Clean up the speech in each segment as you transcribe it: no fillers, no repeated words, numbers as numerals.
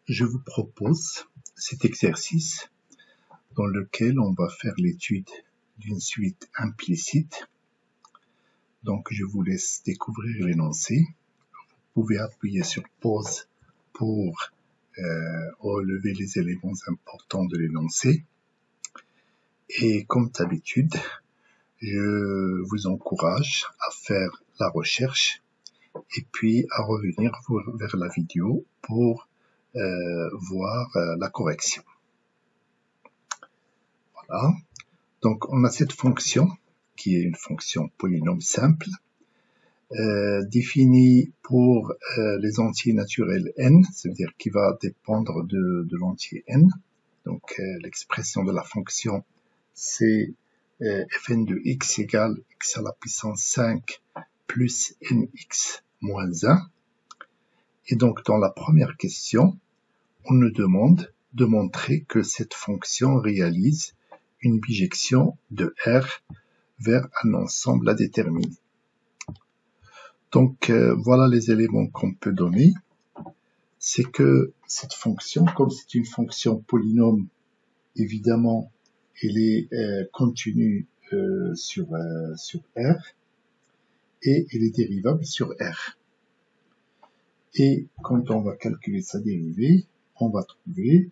Je vous propose cet exercice dans lequel on va faire l'étude d'une suite implicite. Donc, je vous laisse découvrir l'énoncé. Vous pouvez appuyer sur pause pour relever les éléments importants de l'énoncé. Et comme d'habitude, je vous encourage à faire la recherche et puis à revenir vers la vidéo pour voir la correction. Voilà. Donc, on a cette fonction qui est une fonction polynôme simple définie pour les entiers naturels n, c'est-à-dire qui va dépendre de l'entier n. Donc, l'expression de la fonction, c'est fn de x égale x à la puissance 5 plus nx moins 1. Et donc, dans la première question, on nous demande de montrer que cette fonction réalise une bijection de R vers un ensemble à déterminer. Donc, voilà les éléments qu'on peut donner. C'est que cette fonction, comme c'est une fonction polynôme, évidemment, elle est continue sur R et elle est dérivable sur R. Et quand on va calculer sa dérivée, on va trouver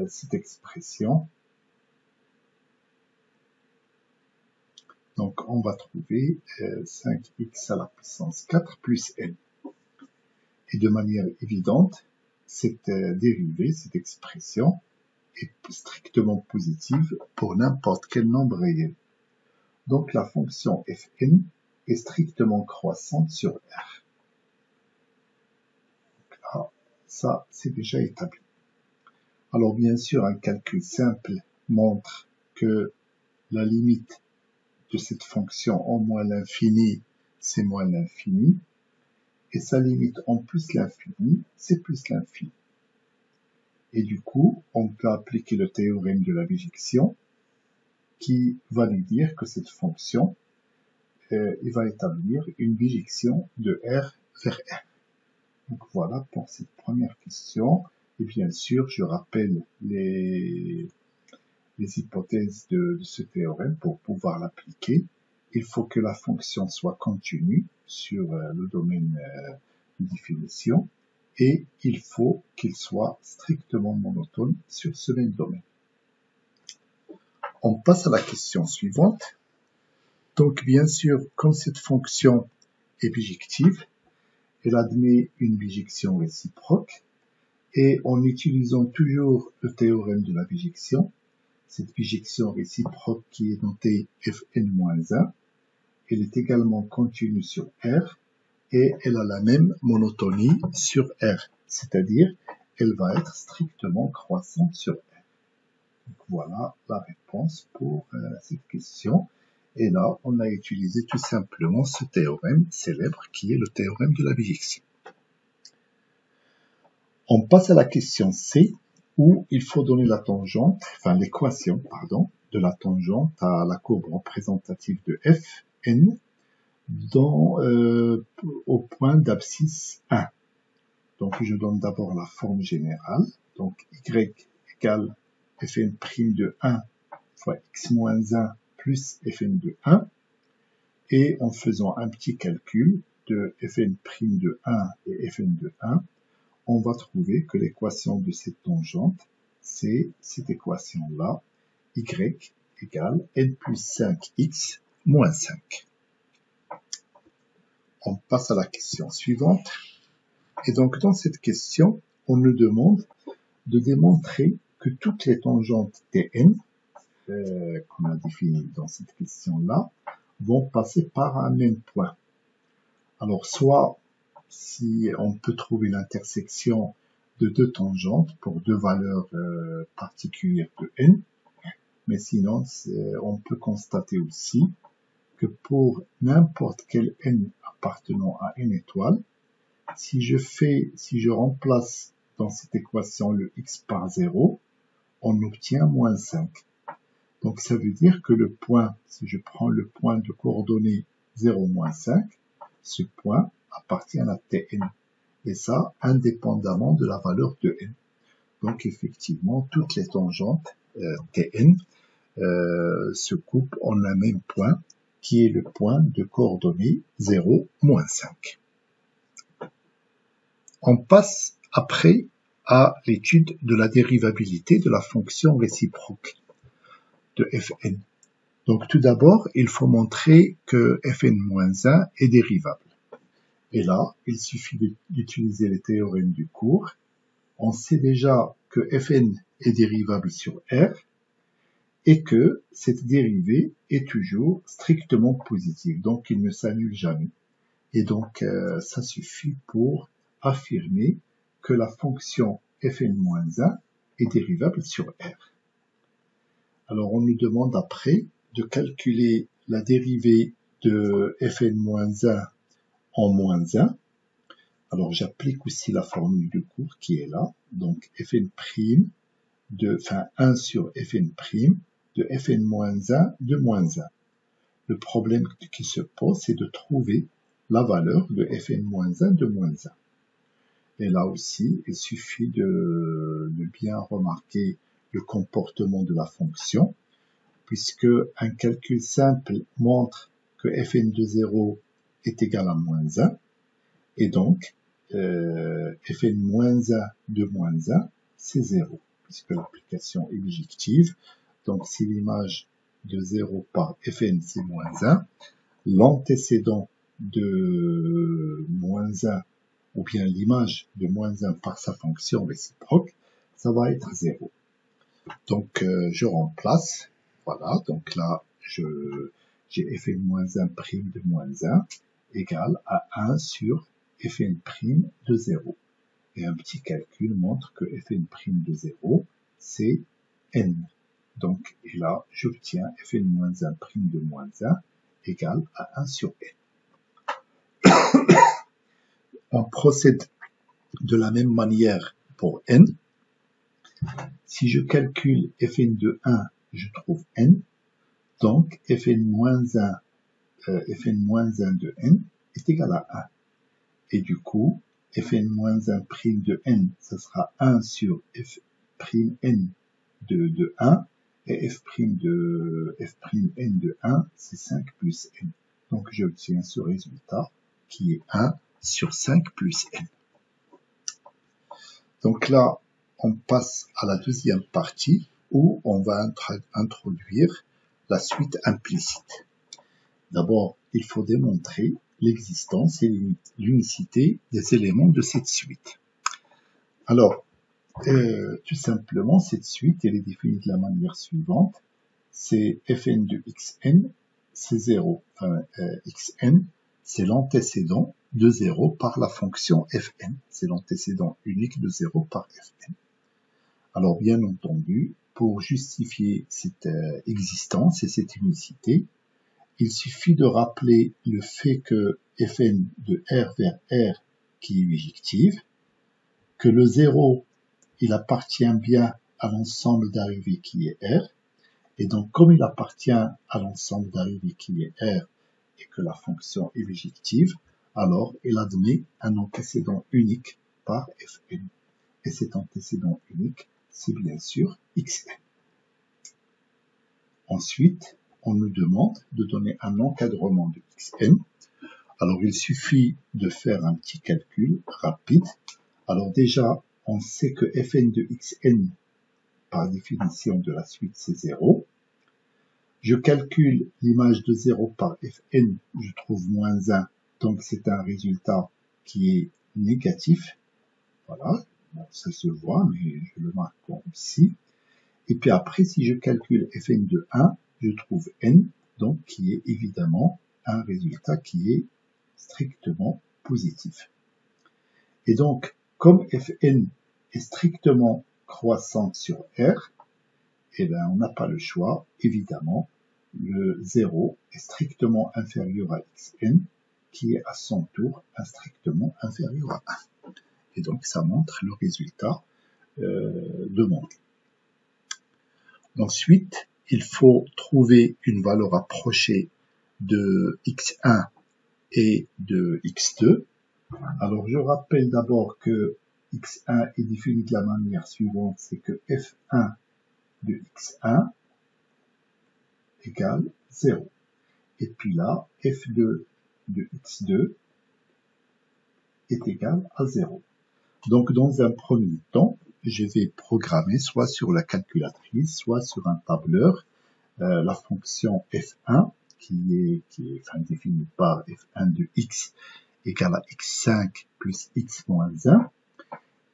cette expression. Donc, on va trouver 5x à la puissance 4 plus n. Et de manière évidente, cette dérivée, cette expression, est strictement positive pour n'importe quel nombre réel. Donc, la fonction fn est strictement croissante sur R. Donc, là, ça, c'est déjà établi. Alors, bien sûr, un calcul simple montre que la limite de cette fonction en moins l'infini, c'est moins l'infini, et sa limite en plus l'infini, c'est plus l'infini. Et du coup, on peut appliquer le théorème de la bijection, qui va nous dire que cette fonction, il va établir une bijection de R vers R. Donc voilà pour cette première question. Et bien sûr, je rappelle les hypothèses de ce théorème pour pouvoir l'appliquer. Il faut que la fonction soit continue sur le domaine de définition et il faut qu'il soit strictement monotone sur ce même domaine. On passe à la question suivante. Donc bien sûr, comme cette fonction est bijective, elle admet une bijection réciproque et en utilisant toujours le théorème de la bijection, cette bijection réciproque qui est notée fn-1, elle est également continue sur R et elle a la même monotonie sur R, c'est-à-dire elle va être strictement croissante sur R. Donc voilà la réponse pour cette question. Et là, on a utilisé tout simplement ce théorème célèbre qui est le théorème de la bijection. On passe à la question C, où il faut donner la tangente, enfin l'équation, pardon, de la tangente à la courbe représentative de f, n, au point d'abscisse 1. Donc je donne d'abord la forme générale, donc y égale fn' de 1 fois x moins 1 plus fn de 1, et en faisant un petit calcul de fn' de 1 et fn de 1, on va trouver que l'équation de cette tangente, c'est cette équation-là, y égale n plus 5x moins 5. On passe à la question suivante. Et donc, dans cette question, on nous demande de démontrer que toutes les tangentes Tn, qu'on a définies dans cette question-là, vont passer par un même point. Alors, soit si on peut trouver l'intersection de deux tangentes pour deux valeurs particulières de n, mais sinon on peut constater aussi que pour n'importe quel n appartenant à n étoile, si je remplace dans cette équation le x par 0, on obtient moins 5. Donc ça veut dire que le point, si je prends le point de coordonnées 0, moins 5, ce point appartient à Tn. Et ça, indépendamment de la valeur de n. Donc effectivement, toutes les tangentes Tn se coupent en un même point, qui est le point de coordonnées 0, moins 5. On passe après à l'étude de la dérivabilité de la fonction réciproque de Fn. Donc tout d'abord, il faut montrer que Fn-1 est dérivable. Et là, il suffit d'utiliser les théorèmes du cours. On sait déjà que Fn est dérivable sur R et que cette dérivée est toujours strictement positive. Donc il ne s'annule jamais. Et donc ça suffit pour affirmer que la fonction Fn-1 est dérivable sur R. Alors on nous demande après de calculer la dérivée de Fn-1 en moins 1. Alors j'applique aussi la formule de cours qui est là. Donc Fn' de, 1 sur Fn' de Fn-1 de moins 1. Le problème qui se pose, c'est de trouver la valeur de Fn-1 de moins 1. Et là aussi, il suffit de bien remarquer le comportement de la fonction, puisque un calcul simple montre que Fn de 0 est égal à moins 1, et donc Fn-1 de moins 1, c'est 0, puisque l'application est bijective. Donc si l'image de 0 par Fn c'est moins 1, l'antécédent de moins 1, ou bien l'image de moins 1 par sa fonction réciproque, ça va être 0. Donc je remplace, voilà, donc là j'ai Fn-1' de moins 1 égale à 1 sur Fn' de 0. Et un petit calcul montre que Fn' de 0, c'est n. Donc, et là, j'obtiens Fn-1' de moins 1 égale à 1 sur n. On procède de la même manière pour n. Si je calcule Fn de 1, je trouve n. Donc, Fn-1 de n est égal à 1. Et du coup, Fn-1' de n, ce sera 1 sur F'n de 1. Et F'n de 1, c'est 5 plus n. Donc, j'obtiens ce résultat qui est 1 sur 5 plus n. Donc là, on passe à la deuxième partie où on va introduire la suite implicite. D'abord, il faut démontrer l'existence et l'unicité des éléments de cette suite. Alors, tout simplement, cette suite, elle est définie de la manière suivante. C'est Fn de xn, c'est 0. Xn, c'est l'antécédent de 0 par la fonction Fn. C'est l'antécédent unique de 0 par Fn. Alors, bien entendu, pour justifier cette existence et cette unicité, il suffit de rappeler le fait que Fn de R vers R qui est bijective, que le 0 il appartient bien à l'ensemble d'arrivée qui est R, et donc comme il appartient à l'ensemble d'arrivée qui est R et que la fonction est bijective, alors il admet un antécédent unique par Fn. Et cet antécédent unique, c'est bien sûr Xn. Ensuite, on nous demande de donner un encadrement de Xn. Alors il suffit de faire un petit calcul rapide. Alors déjà, on sait que Fn de Xn, par définition de la suite, c'est 0. Je calcule l'image de 0 par Fn, je trouve moins 1, donc c'est un résultat qui est négatif. Voilà, bon, ça se voit, mais je le marque comme ici. Et puis après, si je calcule Fn de 1, je trouve n, donc qui est évidemment un résultat qui est strictement positif. Et donc, comme Fn est strictement croissante sur R, eh bien, on n'a pas le choix, évidemment, le 0 est strictement inférieur à xn, qui est à son tour strictement inférieur à 1. Et donc, ça montre le résultat demandé. Ensuite, il faut trouver une valeur approchée de x1 et de x2. Alors, je rappelle d'abord que x1 est défini de la manière suivante, c'est que f1 de x1 égale 0. Et puis là, f2 de x2 est égal à 0. Donc, dans un premier temps, je vais programmer soit sur la calculatrice, soit sur un tableur, la fonction f1 qui est définie par f1 de x égale à x5 plus x moins 1.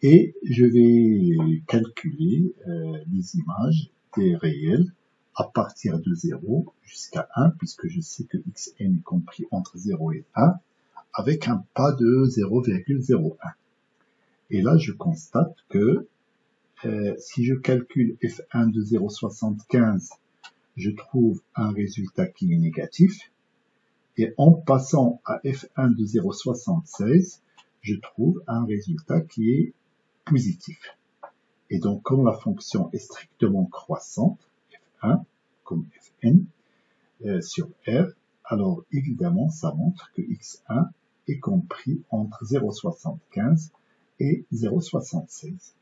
Et je vais calculer les images des réels à partir de 0 jusqu'à 1, puisque je sais que xn est compris entre 0 et 1, avec un pas de 0,01. Et là, je constate que si je calcule f1 de 0,75, je trouve un résultat qui est négatif. Et en passant à f1 de 0,76, je trouve un résultat qui est positif. Et donc, comme la fonction est strictement croissante, f1 comme fn, sur R, alors évidemment, ça montre que x1 est compris entre 0,75 et 0,76.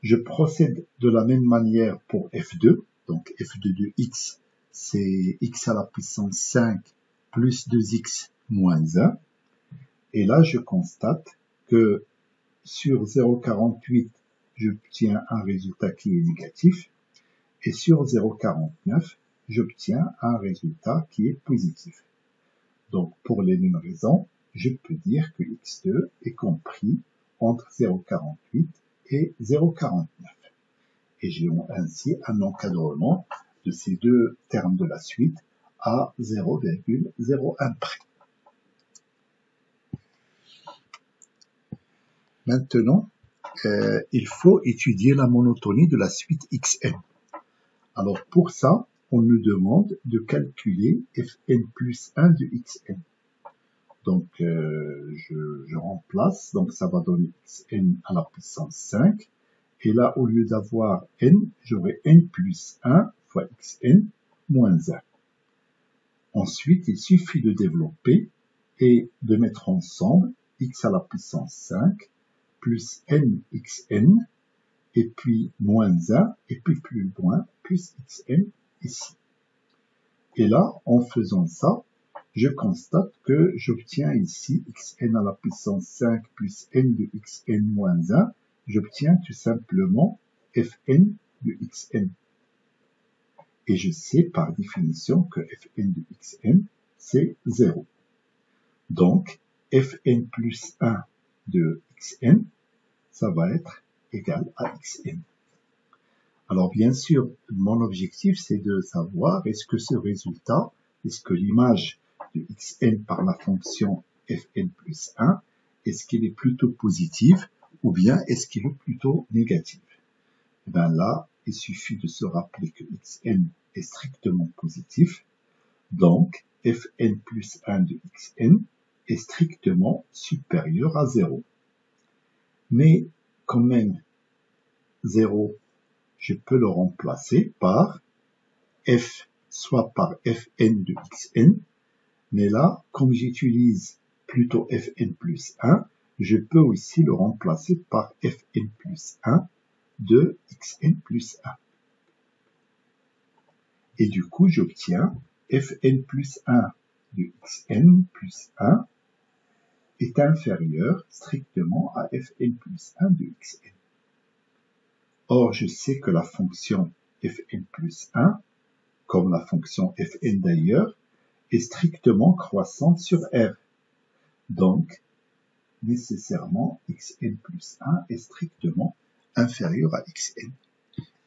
Je procède de la même manière pour f2. Donc, f2 de x, c'est x à la puissance 5 plus 2x moins 1. Et là, je constate que sur 0,48, j'obtiens un résultat qui est négatif. Et sur 0,49, j'obtiens un résultat qui est positif. Donc, pour les mêmes raisons, je peux dire que x2 est compris entre 0,48 et 0,49. Et j'ai ainsi un encadrement de ces deux termes de la suite à 0,01 près. Maintenant, il faut étudier la monotonie de la suite xn. Alors pour ça, on nous demande de calculer fn plus 1 de xn. Donc je remplace, donc ça va donner xn à la puissance 5. Et là, au lieu d'avoir n, j'aurai n plus 1 fois xn moins 1. Ensuite, il suffit de développer et de mettre ensemble x à la puissance 5 plus n xn, et puis moins 1, et puis plus loin, plus xn ici. Et là, en faisant ça, je constate que j'obtiens ici xn à la puissance 5 plus n de xn moins 1, j'obtiens tout simplement fn de xn. Et je sais par définition que fn de xn, c'est 0. Donc, fn plus 1 de xn, ça va être égal à xn. Alors bien sûr, mon objectif, c'est de savoir est-ce que ce résultat, est-ce que l'image de xn par la fonction fn plus 1, est-ce qu'elle est plutôt positive ou bien est-ce qu'elle est plutôt négative? Et bien là, il suffit de se rappeler que xn est strictement positif, donc fn plus 1 de xn est strictement supérieur à 0. Mais quand même, 0, je peux le remplacer par f, soit par fn de xn, mais là, comme j'utilise plutôt fn plus 1, je peux aussi le remplacer par fn plus 1 de xn plus 1. Et du coup, j'obtiens fn plus 1 de xn plus 1 est inférieur strictement à fn plus 1 de xn. Or, je sais que la fonction fn plus 1, comme la fonction fn d'ailleurs, est strictement croissante sur R. Donc, nécessairement, xn plus 1 est strictement inférieur à xn.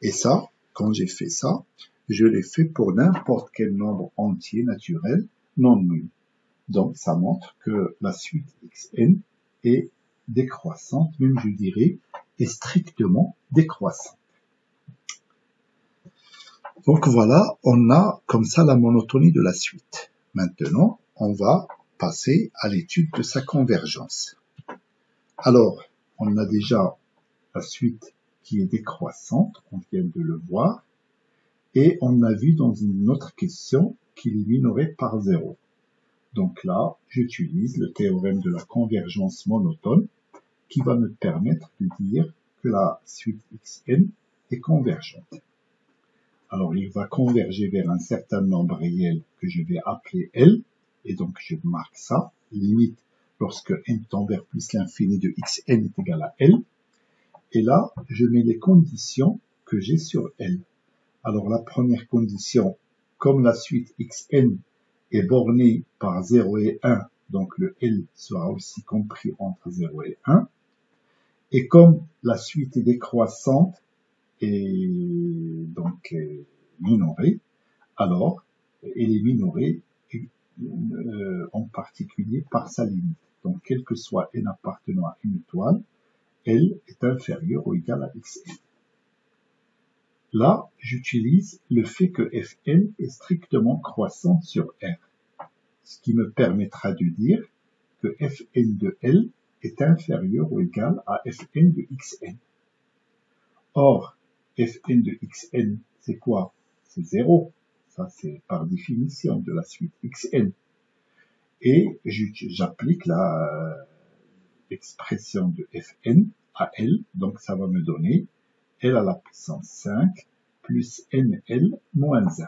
Et ça, quand j'ai fait ça, je l'ai fait pour n'importe quel nombre entier naturel non nul. Donc, ça montre que la suite xn est décroissante, même je dirais, est strictement décroissante. Donc voilà, on a comme ça la monotonie de la suite. Maintenant, on va passer à l'étude de sa convergence. Alors, on a déjà la suite qui est décroissante, on vient de le voir, et on a vu dans une autre question qu'il est minoré par 0. Donc là, j'utilise le théorème de la convergence monotone, qui va me permettre de dire que la suite xn est convergente. Alors, il va converger vers un certain nombre réel que je vais appeler L, et donc je marque ça, limite lorsque n tend vers plus l'infini de xn est égal à L, et là, je mets les conditions que j'ai sur L. Alors, la première condition, comme la suite xn est bornée par 0 et 1, donc le L sera aussi compris entre 0 et 1, et comme la suite est décroissante, et donc minorée, alors elle est minorée en particulier par sa limite. Donc quel que soit n appartenant à une étoile, L est inférieur ou égal à xn. Là, j'utilise le fait que Fn est strictement croissant sur R, ce qui me permettra de dire que Fn de L est inférieur ou égal à Fn de xn. Or, Fn de xn, c'est quoi? C'est 0. Ça, c'est par définition de la suite xn. Et j'applique l'expression de Fn à L, donc ça va me donner L à la puissance 5 plus NL moins 1.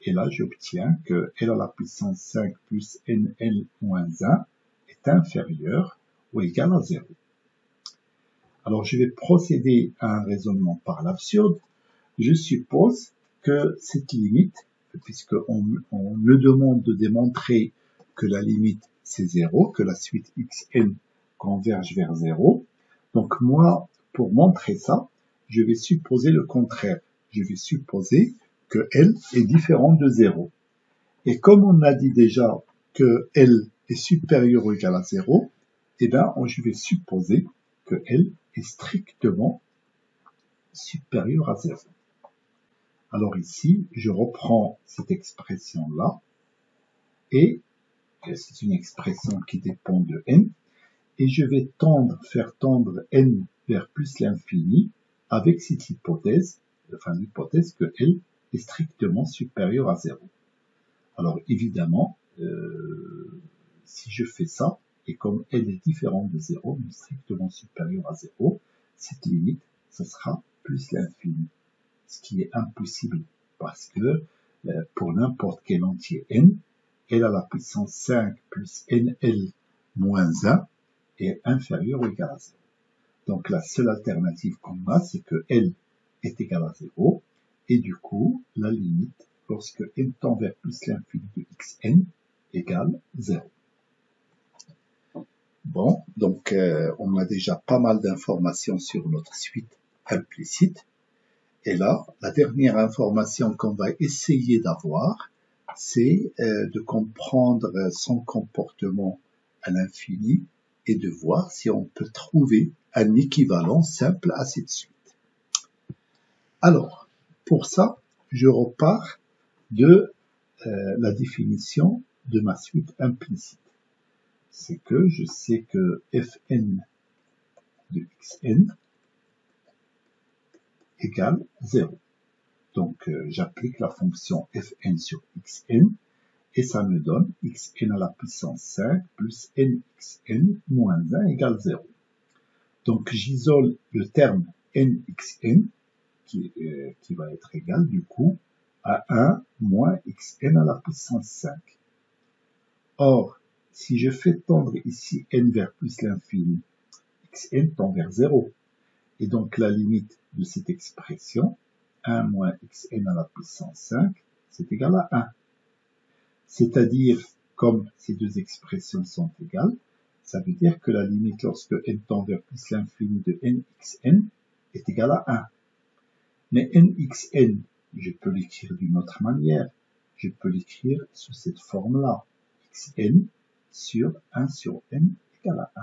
Et là, j'obtiens que L à la puissance 5 plus NL moins 1 est inférieur ou égal à 0. Alors, je vais procéder à un raisonnement par l'absurde. Je suppose que cette limite, puisqu'on me demande de démontrer que la limite c'est 0, que la suite xn converge vers 0. Donc moi, pour montrer ça, je vais supposer le contraire. Je vais supposer que L est différent de 0. Et comme on a dit déjà que L est supérieur ou égal à 0, eh bien, je vais supposer que L est strictement supérieur à 0. Alors ici, je reprends cette expression-là, et c'est une expression qui dépend de n, et je vais faire tendre n vers plus l'infini avec cette hypothèse, enfin l'hypothèse que L est strictement supérieur à 0. Alors évidemment, si je fais ça, et comme L est différent de 0, mais strictement supérieur à 0, cette limite, ce sera plus l'infini. Ce qui est impossible, parce que pour n'importe quel entier n, L à la puissance 5 plus NL moins 1 est inférieur ou égal à 0. Donc la seule alternative qu'on a, c'est que L est égal à 0, et du coup, la limite, lorsque n tend vers plus l'infini de xn, égale 0. Bon, donc on a déjà pas mal d'informations sur notre suite implicite. Et là, la dernière information qu'on va essayer d'avoir, c'est de comprendre son comportement à l'infini et de voir si on peut trouver un équivalent simple à cette suite. Alors, pour ça, je repars de la définition de ma suite implicite. C'est que je sais que Fn de xn égale 0. Donc, j'applique la fonction Fn sur xn, et ça me donne xn à la puissance 5 plus nxn moins 1 égale 0. Donc, j'isole le terme nxn, qui va être égal, du coup, à 1 moins xn à la puissance 5. Or, si je fais tendre ici n vers plus l'infini, xn tend vers 0. Et donc, la limite de cette expression, 1 moins xn à la puissance 5, c'est égal à 1. C'est-à-dire, comme ces deux expressions sont égales, ça veut dire que la limite lorsque n tend vers plus l'infini de nxn est égale à 1. Mais nxn, je peux l'écrire d'une autre manière. Je peux l'écrire sous cette forme-là. xn sur 1 sur n égale à 1.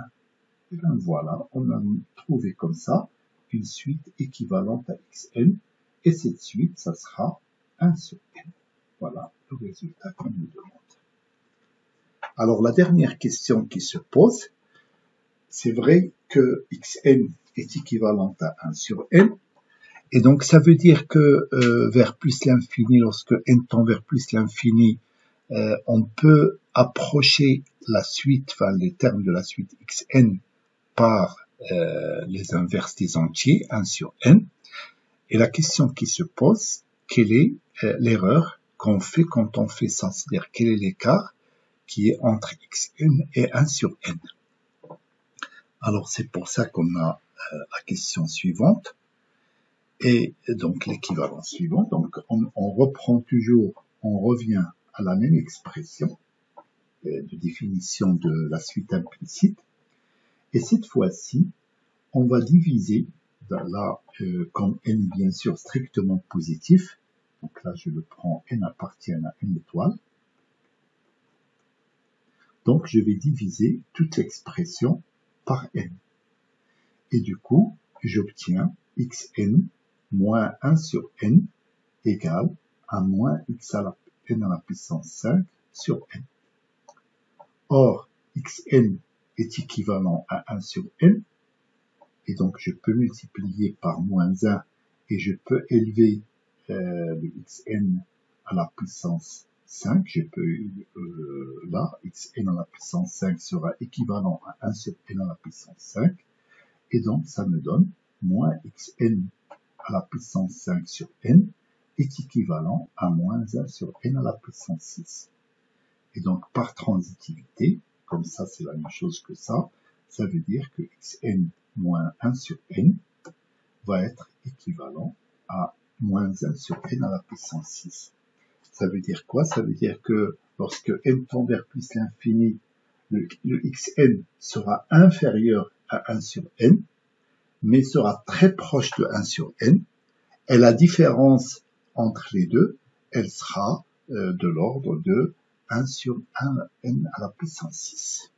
Et bien voilà, on a trouvé comme ça une suite équivalente à xn, et cette suite, ça sera 1 sur n. Voilà le résultat qu'on nous demande. Alors la dernière question qui se pose, c'est vrai que xn est équivalente à 1 sur n, et donc ça veut dire que vers plus l'infini, lorsque n tend vers plus l'infini, on peut approcher la suite, enfin les termes de la suite xn, par les inverses des entiers, 1 sur n. Et la question qui se pose, quelle est l'erreur qu'on fait quand on fait ça? C'est-à-dire, quel est l'écart qui est entre xn et 1 sur n? Alors, c'est pour ça qu'on a la question suivante. Et donc, l'équivalent suivant. Donc, on reprend toujours, on revient à la même expression de définition de la suite implicite. Et cette fois-ci, on va diviser, là, comme n est bien sûr strictement positif, donc là je le prends, n appartient à une étoile, donc je vais diviser toute l'expression par n. Et du coup, j'obtiens xn moins 1 sur n égale à moins x à la n à la puissance 5 sur n. Or, xn est équivalent à 1 sur n, et donc je peux multiplier par moins 1, et je peux élever le xn à la puissance 5, je peux, là, xn à la puissance 5 sera équivalent à 1 sur n à la puissance 5, et donc ça me donne moins xn à la puissance 5 sur n est équivalent à moins 1 sur n à la puissance 6. Et donc par transitivité, comme ça c'est la même chose que ça veut dire que xn moins 1 sur n va être équivalent à moins 1 sur n à la puissance 6. Ça veut dire quoi? Ça veut dire que lorsque n tend vers plus l'infini, le xn sera inférieur à 1 sur n, mais sera très proche de 1 sur n, et la différence entre les deux, elle sera de l'ordre de 1 sur 1 n à la puissance 6.